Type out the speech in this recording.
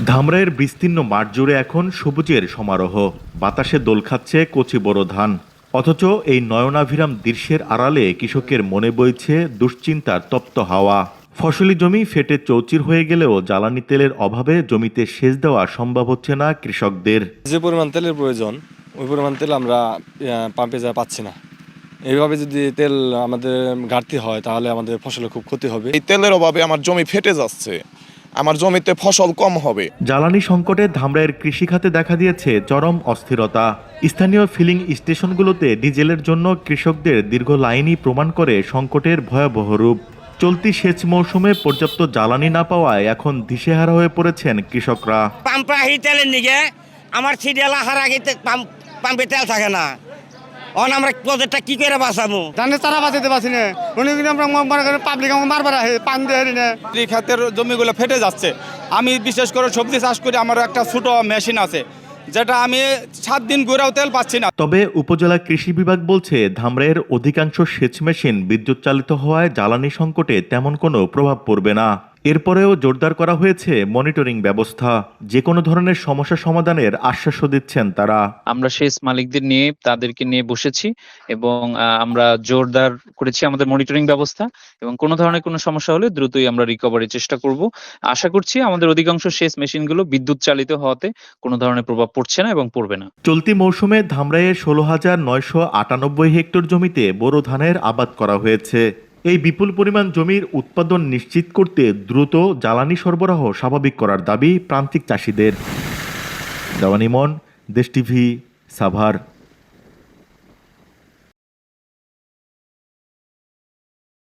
ধামরাইয়ের বিস্তীর্ণ মাঠ জুড়ে এখন সবুজের সমারোহ। বাতাসে দোল খাচ্ছে কচি বড় ধান। অথচ এই নয়নাভিরাম দৃশ্যের আড়ালে কৃষকের মনে বইছে দুশ্চিন্তার তপ্ত হাওয়া। ফসলি জমি ফেটে চৌচির হয়ে গেলেও জ্বালানি তেলের অভাবে জমিতে সেচ দেওয়া সম্ভব হচ্ছে না কৃষকদের। যে পরিমাণ তেলের প্রয়োজন ওই পরিমাণ তেল আমরা পাম্পে যা পাচ্ছি না। এইভাবে যদি তেল আমাদের ঘাটতি হয় তাহলে আমাদের ফসলের খুব ক্ষতি হবে। এই তেলের অভাবে আমার জমি ফেটে যাচ্ছে, আমার জমিতে ফসল কম হবে। জ্বালানি সংকটে ধামরাইয়ের কৃষিখাতে দেখা দিয়েছে চরম অস্থিরতা। স্থানীয় ফিলিং স্টেশনগুলোতে ডিজেলের জন্য কৃষকদের দীর্ঘ লাইনই প্রমাণ করে সংকটের ভয়াবহ রূপ। চলতি সেচ মৌসুমে পর্যাপ্ত জ্বালানি না পাওয়ায় এখন দিশেহারা হয়ে পড়েছেন কৃষকরা। পাম্পে আহি তেলের নিগে আমার সিরিয়াল আসার আগে পাম্পে তেল থাকে না। আমরা প্রজেক্টটা কি করে বাঁচাবো? ধানের চারা বাঁচাতে পারছি না। আমরা পাবলিক মারবার আহে পান দিয়ে না। এই খাতের জমিগুলো ফেটে যাচ্ছে। আমি বিশেষ করে সবজি চাষ করি, আমার একটা ছোট মেশিন আছে যেটা আমি 7 দিন ঘুরেও তেল পাচ্ছি না। তবে উপজেলা কৃষি বিভাগ বলছে ধামরাইয়ের অধিকাংশ সেচ মেশিন বিদ্যুৎ চালিত হওয়ায় জ্বালানি সংকটে তেমন কোনো প্রভাব পড়বে না। এরপরেও জোরদার করা হয়েছে মনিটরিং ব্যবস্থা। যে কোনো ধরনের সমস্যা সমাধানের আশ্বাসও দিচ্ছেন তারা। আমরা সেচ মালিকদের নিয়ে তাদেরকে নিয়ে বসেছি এবং আমরা জোরদার করেছি আমাদের মনিটরিং ব্যবস্থা এবং কোনো ধরনের কোনো সমস্যা হলে দ্রুতই আমরা রিকভারির চেষ্টা করব। আশা করছি আমাদের অধিকাংশ সেচ মেশিনগুলো বিদ্যুৎ চালিত হওয়াতে কোনো ধরনের প্রভাব পড়ছে না এবং পড়বে না। চলতি মৌসুমে ধামরাইয়ে 16,998 হেক্টর জমিতে বোরো ধানের আবাদ করা হয়েছে। এই বিপুল পরিমাণ জমির উৎপাদন নিশ্চিত করতে দ্রুত জ্বালানি সরবরাহ স্বাভাবিক করার দাবি প্রান্তিক চাষিদের। দেওয়ান ইমন, দেশ টিভি, সাভার।